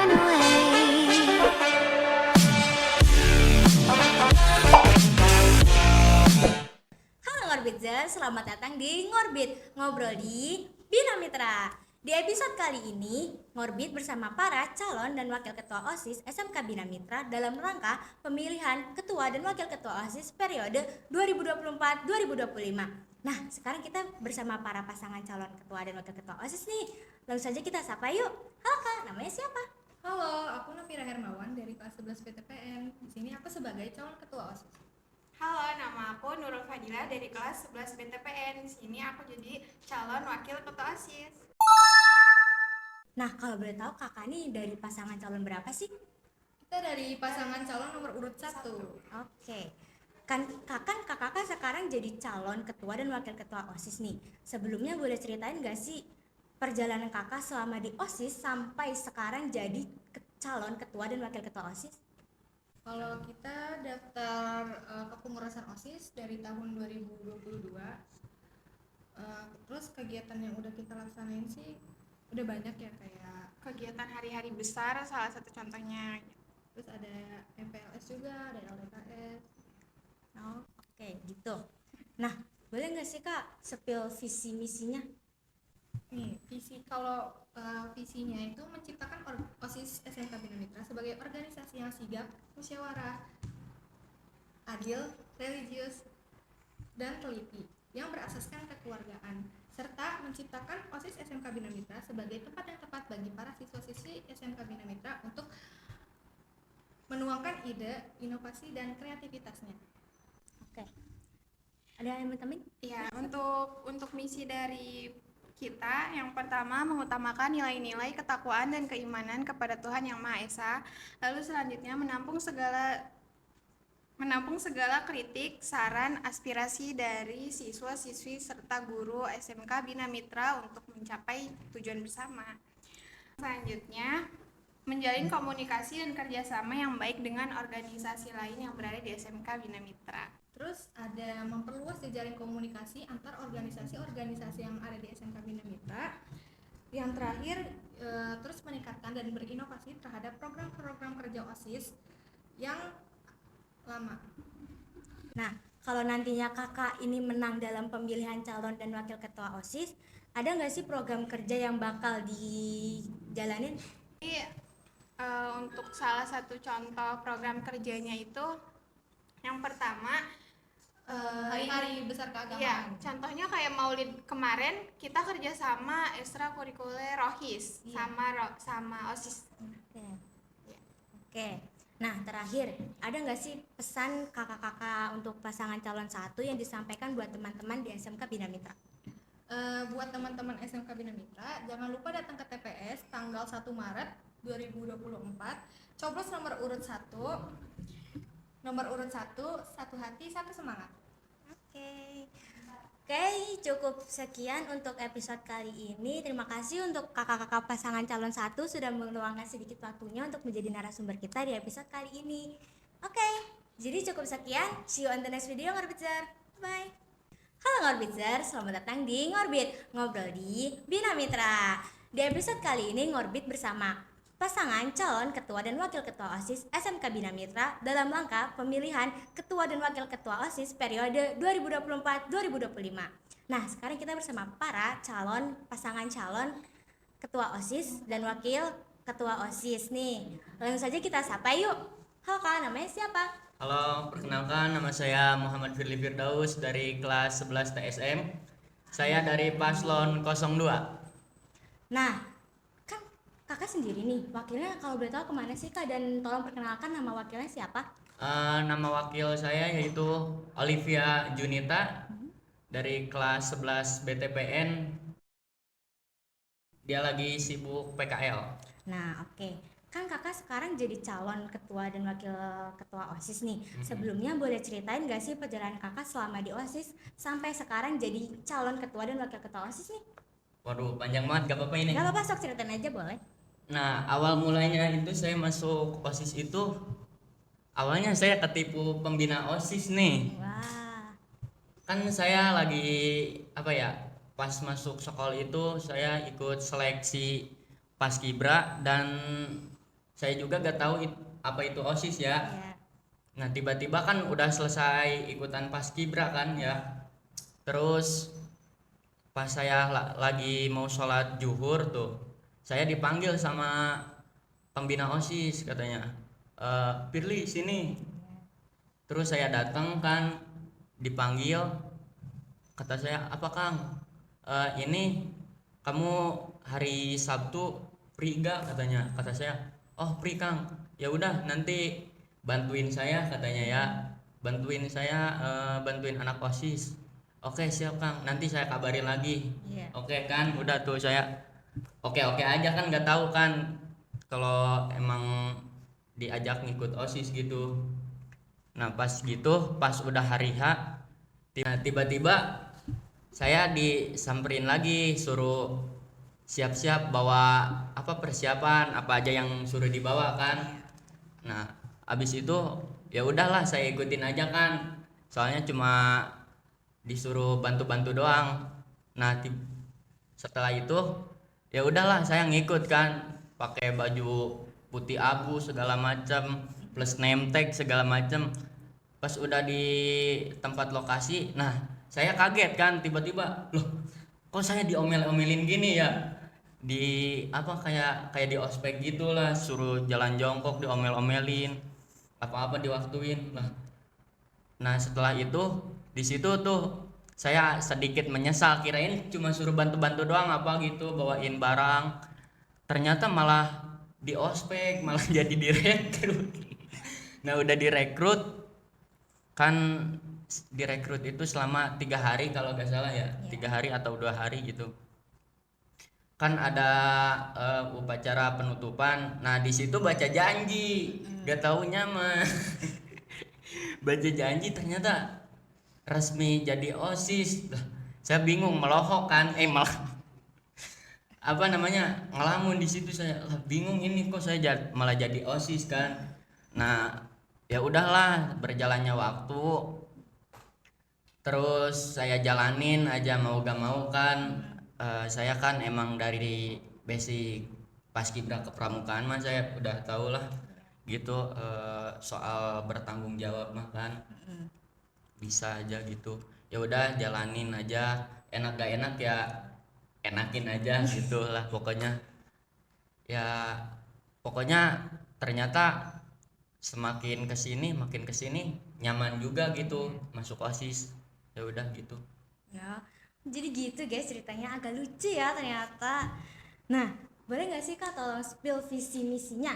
run away. Halo Ngorbitzer, selamat datang di Ngorbit, ngobrol di Bina Mitra. Di episode kali ini, Ngorbit bersama para calon dan wakil ketua OSIS SMK Bina Mitra dalam rangka pemilihan ketua dan wakil ketua OSIS periode 2024-2025. Nah, sekarang kita bersama para pasangan calon ketua dan wakil ketua OSIS nih. Langsung saja kita sapa yuk. Halo Kak, namanya siapa? Halo, aku Nafira Hermawan dari kelas 11 PTPN. Di sini aku sebagai calon ketua OSIS. Halo, nama aku Nurul Fadila dari kelas 11 BTPN. Di sini aku jadi calon wakil ketua OSIS. Nah, kalau boleh tahu kakak nih dari pasangan calon berapa sih? Kita dari pasangan calon nomor urut 1. Oke. Kakak kan sekarang jadi calon ketua dan wakil ketua OSIS nih. Sebelumnya boleh ceritain gak sih perjalanan kakak selama di OSIS sampai sekarang jadi calon ketua dan wakil ketua OSIS? Kalau kita daftar kepengurusan OSIS dari tahun 2022, terus kegiatan yang udah kita laksanain sih udah banyak ya, kayak Kegiatan hari-hari besar salah satu contohnya. terus ada MPLS juga, ada LDKS. Oh, oke gitu. Nah, boleh nggak sih kak spill visi misinya? Nih, kalau visinya itu menciptakan OSIS SMK Bina Mitra sebagai organisasi yang sigap, musyawarah, adil, religius, dan teliti yang berasaskan kekeluargaan, serta menciptakan OSIS SMK Bina Mitra sebagai tempat yang tepat bagi para siswa-siswi SMK Bina Mitra untuk menuangkan ide, inovasi, dan kreativitasnya. Oke. Ada yang mau tambahin? Ya, untuk misi dari kita yang pertama mengutamakan nilai-nilai ketakwaan dan keimanan kepada Tuhan Yang Maha Esa. Lalu selanjutnya menampung segala kritik, saran, aspirasi dari siswa-siswi serta guru SMK Bina Mitra untuk mencapai tujuan bersama. Selanjutnya, menjalin komunikasi dan kerjasama yang baik dengan organisasi lain yang berada di SMK Bina Mitra. Terus ada memperluas jejaring komunikasi antar organisasi-organisasi yang ada di SMK Bina Mitra. Yang terakhir, terus meningkatkan dan berinovasi terhadap program-program kerja OSIS yang lama. Nah, kalau nantinya kakak ini menang dalam pemilihan calon dan wakil ketua OSIS, ada nggak sih program kerja yang bakal dijalanin? Jadi, untuk salah satu contoh program kerjanya itu yang pertama Hari-hari besar keagamaan. ya, contohnya kayak Maulid kemarin kita kerjasama ekstrakurikuler Rohis Iya. sama OSIS. Oke. Oke. Nah, terakhir, ada nggak sih pesan kakak-kakak untuk pasangan calon satu yang disampaikan buat teman-teman di SMK Bina Mitra? Buat teman-teman SMK Bina Mitra, jangan lupa datang ke TPS tanggal 1 Maret 2024. Coblos nomor urut 1. Nomor urut 1, satu hati, satu semangat. Oke, cukup sekian untuk episode kali ini. Terima kasih untuk kakak-kakak pasangan calon satu sudah meluangkan sedikit waktunya untuk menjadi narasumber kita di episode kali ini. Oke, jadi cukup sekian. See you on the next video, Ngorbitzer. Bye. Halo Ngorbitzer, selamat datang di Ngorbit, ngobrol di Bina Mitra. Di episode kali ini Ngorbit bersama pasangan calon ketua dan wakil ketua OSIS SMK Bina Mitra dalam rangka pemilihan ketua dan wakil ketua OSIS periode 2024-2025. Nah, sekarang kita bersama para pasangan calon ketua OSIS dan wakil ketua OSIS nih. Langsung saja kita sapa yuk. Halo Kak, namanya siapa? Halo, perkenalkan nama saya Muhammad Firly Firdaus dari kelas 11 TSM. Saya dari paslon 02. Nah, kan kakak sendiri nih, wakilnya kalau boleh tahu kemana sih Kak? Dan tolong perkenalkan nama wakilnya siapa? Nama wakil saya yaitu Olivia Junita dari kelas 11 BTPN. Dia lagi sibuk PKL. Nah, oke. Kan kakak sekarang jadi calon ketua dan wakil ketua OSIS nih. Sebelumnya boleh ceritain gak sih perjalanan kakak selama di OSIS sampai sekarang jadi calon ketua dan wakil ketua OSIS nih? Waduh, panjang banget, gak apa-apa ini. Gak apa-apa, sok ceritain aja boleh. Nah, awal mulanya itu saya masuk OSIS itu, awalnya saya ketipu pembina OSIS nih. Wah. Kan saya lagi pas masuk sekolah itu saya ikut seleksi paskibra dan saya juga gak tahu apa itu OSIS ya. Iya. Nah tiba-tiba kan udah selesai ikutan paskibra kan ya. Terus pas saya lagi mau sholat zuhur tuh, saya dipanggil sama pembina OSIS katanya, Firly sini. Terus saya datang kan, dipanggil, kata saya, apa Kang? Ini kamu hari Sabtu free gak katanya. Kata saya, oh free Kang. Ya udah nanti bantuin saya katanya ya. Bantuin saya, bantuin anak OSIS. Oke siap Kang, nanti saya kabarin lagi. Iya. Oke kan, udah tuh saya oke aja kan, nggak tahu kan kalau emang diajak ngikut OSIS gitu. Nah pas gitu, pas udah hari H, tiba-tiba saya disamperin lagi, suruh siap-siap bawa apa, persiapan apa aja yang suruh dibawa kan. Nah abis itu ya udahlah saya ikutin aja kan, soalnya cuma disuruh bantu-bantu doang. Nah setelah itu ya udahlah saya ngikut kan, pakai baju putih abu segala macam plus name tag segala macam. Pas udah di tempat lokasi, nah saya kaget kan, tiba-tiba loh kok saya diomel-omelin gini ya, di apa, kayak di ospek gitulah, suruh jalan jongkok diomel-omelin, apa-apa diwaktuin lah. Nah setelah itu di situ tuh saya sedikit menyesal, kirain cuma suruh bantu-bantu doang apa gitu bawain barang, ternyata malah di ospek, malah jadi direkrut. Nah udah direkrut kan, direkrut itu selama 3 hari kalau nggak salah ya, 3 hari atau 2 hari gitu kan, ada upacara penutupan. Nah di situ baca janji, gak taunya mah baca janji ternyata resmi jadi OSIS. Lah, saya bingung, melohok kan, malah apa namanya, ngelamun di situ. Saya lah, bingung ini kok saya malah jadi OSIS kan. Nah ya udahlah, berjalannya waktu terus saya jalanin aja mau gak mau kan. Saya kan emang dari basic paskibra kepramukaan mah saya udah tau lah gitu, soal bertanggung jawab mah kan bisa aja gitu. Ya udah jalanin aja, enak gak enak ya enakin aja gitu lah pokoknya. Ya pokoknya ternyata semakin kesini makin kesini nyaman juga gitu masuk OSIS. Ya udah gitu. Ya, jadi gitu guys, ceritanya agak lucu ya ternyata. Nah, boleh nggak sih Kak tolong spill visi misinya?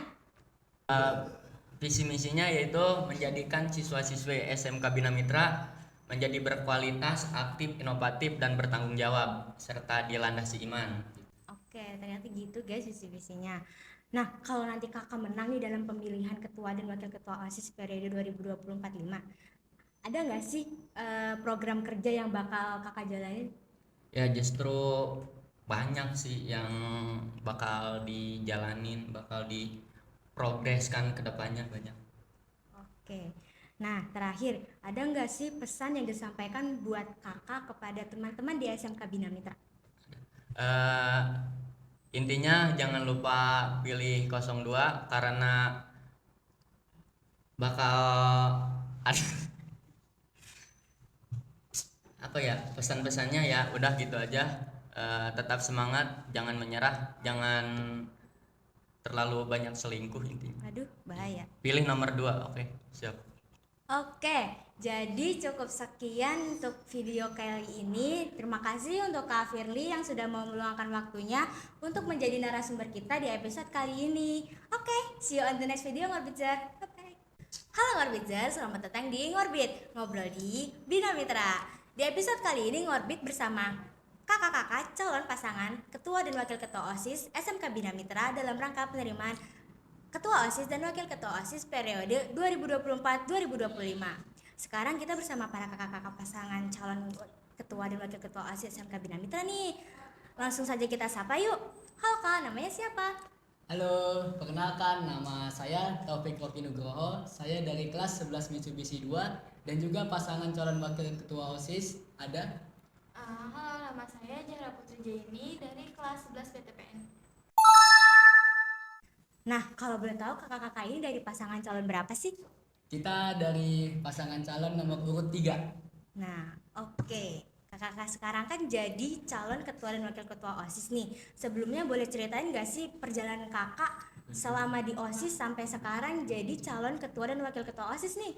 Visi misinya yaitu menjadikan siswa-siswi SMK Bina Mitra menjadi berkualitas, aktif, inovatif, dan bertanggung jawab serta dilandasi iman. Oke, ternyata gitu guys visi misinya. Nah, kalau nanti Kakak menang nih dalam pemilihan ketua dan wakil ketua OSIS periode 2024-5, ada nggak sih program kerja yang bakal Kakak jalanin? Ya justru banyak sih yang bakal dijalanin, bakal diprogreskan ke depannya banyak. Oke. Nah, terakhir, ada nggak sih pesan yang disampaikan buat Kakak kepada teman-teman di SMK Bina Mitra? Eh, Intinya jangan lupa pilih 02 karena bakal ada apa ya, pesan-pesannya ya udah gitu aja. Tetap semangat, jangan menyerah, jangan terlalu banyak selingkuh intinya. Aduh, bahaya. Pilih nomor 2. Oke, siap. Oke, jadi cukup sekian untuk video kali ini. Terima kasih untuk Kak Firly yang sudah mau meluangkan waktunya untuk menjadi narasumber kita di episode kali ini. Oke, see you on the next video Ngorbitzer. Bye-bye. Halo Ngorbitzer, selamat datang di Ngorbit, ngobrol di Bina Mitra. Di episode kali ini Ngorbit bersama kakak-kakak calon pasangan Ketua dan Wakil Ketua OSIS SMK Bina Mitra dalam rangka penerimaan Ketua OSIS dan Wakil Ketua OSIS periode 2024-2025. Sekarang kita bersama para kakak-kakak pasangan calon Ketua dan Wakil Ketua OSIS SMK Bina Mitra nih. Langsung saja kita sapa yuk. Halo Kak, namanya siapa? Halo, perkenalkan nama saya Taufik Rofi Nugroho. Saya dari kelas 11 Mitsubishi 2 dan juga pasangan calon wakil ketua OSIS ada. Halo, nama saya Jara Putri Jaini dari kelas 11 PTPN. Nah, kalau boleh tahu kakak-kakak ini dari pasangan calon berapa sih? Kita dari pasangan calon nomor urut 3. Nah, oke. Kakak-kakak sekarang kan jadi calon ketua dan wakil ketua OSIS nih. Sebelumnya boleh ceritain gak sih perjalanan kakak selama di OSIS sampai sekarang jadi calon ketua dan wakil ketua OSIS nih?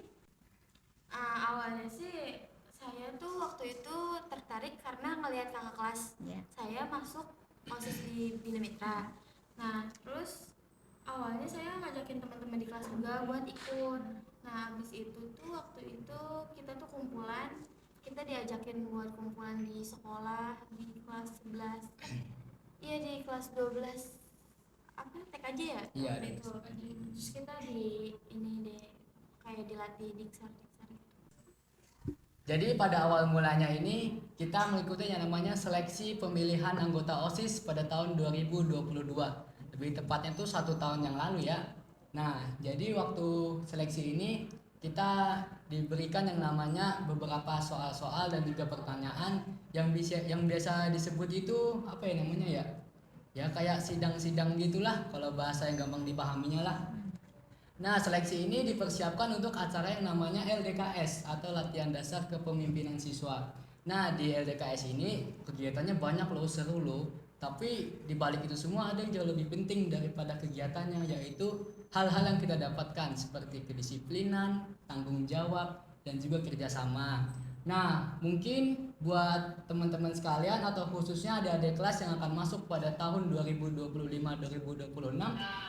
Awalnya sih saya tuh waktu itu tertarik karena ngelihat kakak kelas Ya. saya masuk OSIS di Bina Mitra. Nah, terus awalnya saya ngajakin teman-teman di kelas juga buat ikut. Nah, habis itu tuh waktu itu kita tuh kumpulan, kita diajakin buat kumpulan di sekolah di kelas 11. Iya, di kelas 12 apa TKJ ya? Iya, waktu di itu. TKJ. Terus kita di ini deh kayak dilatih diksar gitu. Jadi pada awal mulanya ini kita mengikuti yang namanya seleksi pemilihan anggota OSIS pada tahun 2022. Lebih tepatnya itu 1 tahun yang lalu ya. Nah, jadi waktu seleksi ini kita diberikan yang namanya beberapa soal-soal dan juga pertanyaan yang biasa disebut itu apa ya namanya ya? Ya kayak sidang-sidang gitulah kalau bahasa yang gampang dipahaminya lah. Nah, seleksi ini dipersiapkan untuk acara yang namanya LDKS atau Latihan Dasar Kepemimpinan Siswa. Nah, di LDKS ini kegiatannya banyak loh, seru loh. Tapi di balik itu semua ada yang jauh lebih penting daripada kegiatannya, yaitu hal-hal yang kita dapatkan seperti kedisiplinan, tanggung jawab, dan juga kerjasama. Nah, mungkin buat teman-teman sekalian atau khususnya adik-adik kelas yang akan masuk pada tahun 2025-2026,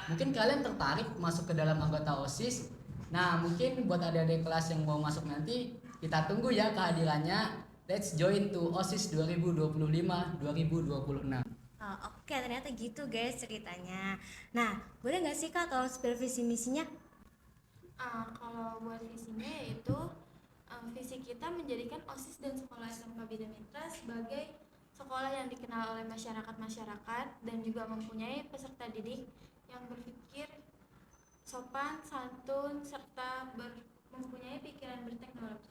mungkin kalian tertarik masuk ke dalam anggota OSIS. Nah, mungkin buat adik-adik kelas yang mau masuk nanti, kita tunggu ya kehadirannya. Let's join to OSIS 2025-2026. Oh, oke, ternyata gitu guys ceritanya. Nah, boleh nggak sih kak kalau spill visi misinya? Kalau buat visinya yaitu visi kita menjadikan OSIS dan sekolah SMK Bina Mitra sebagai sekolah yang dikenal oleh masyarakat dan juga mempunyai peserta didik yang berpikir sopan, santun, serta mempunyai pikiran berteknologi.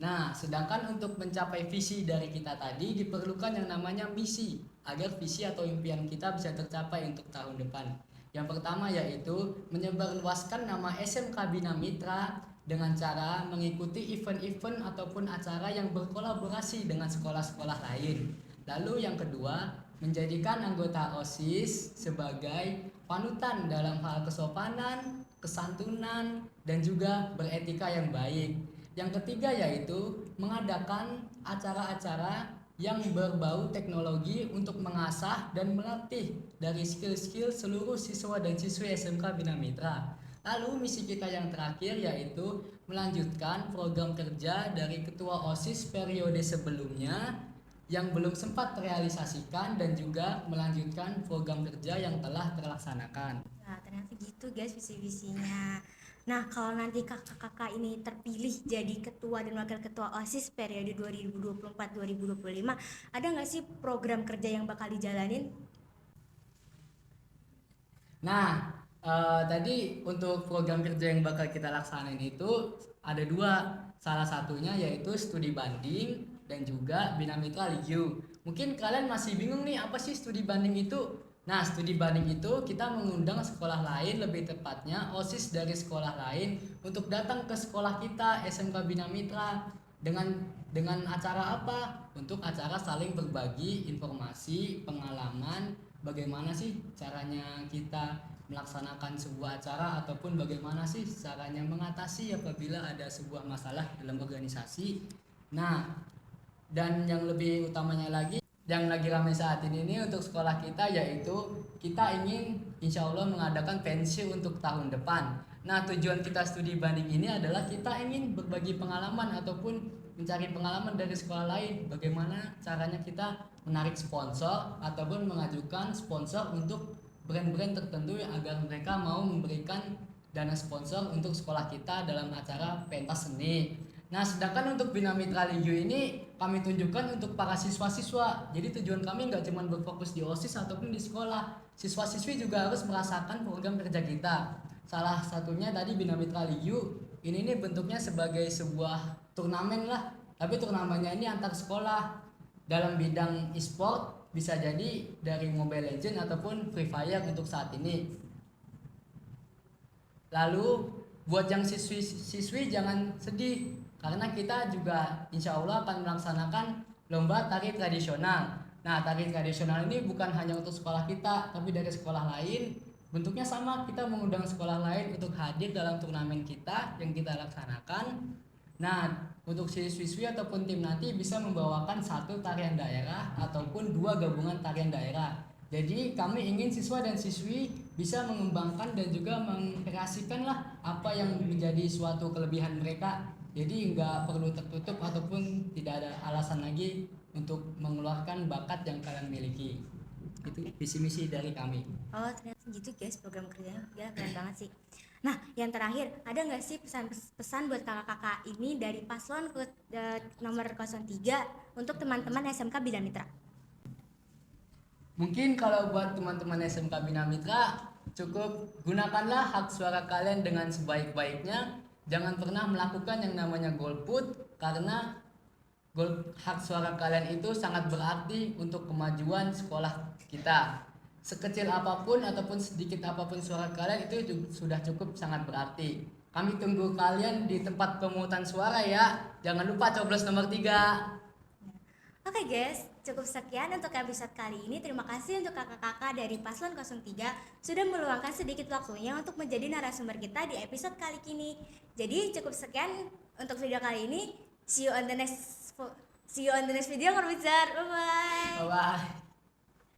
Nah, sedangkan untuk mencapai visi dari kita tadi diperlukan yang namanya misi agar visi atau impian kita bisa tercapai untuk tahun depan. Yang pertama yaitu menyebarluaskan nama SMK Bina Mitra dengan cara mengikuti event-event ataupun acara yang berkolaborasi dengan sekolah-sekolah lain. Lalu yang kedua, menjadikan anggota OSIS sebagai panutan dalam hal kesopanan, kesantunan, dan juga beretika yang baik. Yang ketiga yaitu mengadakan acara-acara yang berbau teknologi untuk mengasah dan melatih dari skill-skill seluruh siswa dan siswi SMK Bina Mitra. Lalu misi kita yang terakhir yaitu melanjutkan program kerja dari ketua OSIS periode sebelumnya yang belum sempat terrealisasikan dan juga melanjutkan program kerja yang telah terlaksanakan. Nah, ternyata gitu guys visi-visinya. Nah, kalau nanti kakak-kakak ini terpilih jadi ketua dan wakil ketua OSIS periode 2024-2025, ada nggak sih program kerja yang bakal dijalanin? Nah, tadi untuk program kerja yang bakal kita laksanain itu ada 2. Salah satunya yaitu studi banding dan juga Bina Mitra Ligyu. Mungkin kalian masih bingung nih apa sih studi banding itu? Nah, studi banding itu kita mengundang sekolah lain, lebih tepatnya OSIS dari sekolah lain untuk datang ke sekolah kita SMK Bina Mitra dengan acara apa? Untuk acara saling berbagi informasi, pengalaman, bagaimana sih caranya kita melaksanakan sebuah acara ataupun bagaimana sih caranya mengatasi apabila ada sebuah masalah dalam organisasi. Nah, dan yang lebih utamanya lagi yang lagi ramai saat ini nih untuk sekolah kita yaitu kita ingin insya Allah mengadakan pensi untuk tahun depan. Nah, tujuan kita studi banding ini adalah kita ingin berbagi pengalaman ataupun mencari pengalaman dari sekolah lain, bagaimana caranya kita menarik sponsor ataupun mengajukan sponsor untuk brand-brand tertentu agar mereka mau memberikan dana sponsor untuk sekolah kita dalam acara pentas seni. Nah, sedangkan untuk Bina Mitra Ligyu ini kami tunjukkan untuk para siswa-siswa. Jadi tujuan kami nggak cuma berfokus di OSIS ataupun di sekolah. Siswa-siswi juga harus merasakan program kerja kita. Salah satunya tadi Bina Mitra Ligyu ini nih bentuknya sebagai sebuah turnamen lah. Tapi turnamennya ini antar sekolah dalam bidang e-sport, bisa jadi dari Mobile Legends ataupun Free Fire untuk saat ini. Lalu buat yang siswi-siswi jangan sedih karena kita juga insya Allah akan melaksanakan lomba tari tradisional. Nah, tari tradisional ini bukan hanya untuk sekolah kita, tapi dari sekolah lain. Bentuknya sama, kita mengundang sekolah lain untuk hadir dalam turnamen kita yang kita laksanakan. Nah, untuk siswi-siswi ataupun tim nanti bisa membawakan satu tarian daerah ataupun dua gabungan tarian daerah. Jadi kami ingin siswa dan siswi bisa mengembangkan dan juga mengkreasikan lah apa yang menjadi suatu kelebihan mereka. Jadi nggak perlu tertutup ataupun tidak ada alasan lagi untuk mengeluarkan bakat yang kalian miliki. Itu visi misi dari kami. Oh ternyata gitu guys program kerjanya, ya keren banget sih. Nah yang terakhir, ada nggak sih pesan-pesan buat kakak-kakak ini dari paslon nomor 03 untuk teman-teman SMK Bina Mitra? Mungkin kalau buat teman-teman SMK Bina Mitra, cukup gunakanlah hak suara kalian dengan sebaik-baiknya. Jangan pernah melakukan yang namanya golput, karena hak suara kalian itu sangat berarti untuk kemajuan sekolah kita. Sekecil apapun ataupun sedikit apapun suara kalian itu sudah cukup sangat berarti. Kami tunggu kalian di tempat pemungutan suara ya. Jangan lupa coblos nomor 3. Oke guys, cukup sekian untuk episode kali ini. Terima kasih untuk kakak-kakak dari Paslon 03 sudah meluangkan sedikit waktunya untuk menjadi narasumber kita di episode kali ini. Jadi cukup sekian untuk video kali ini. See you on the next video, Korbizer. Bye bye. Bye bye.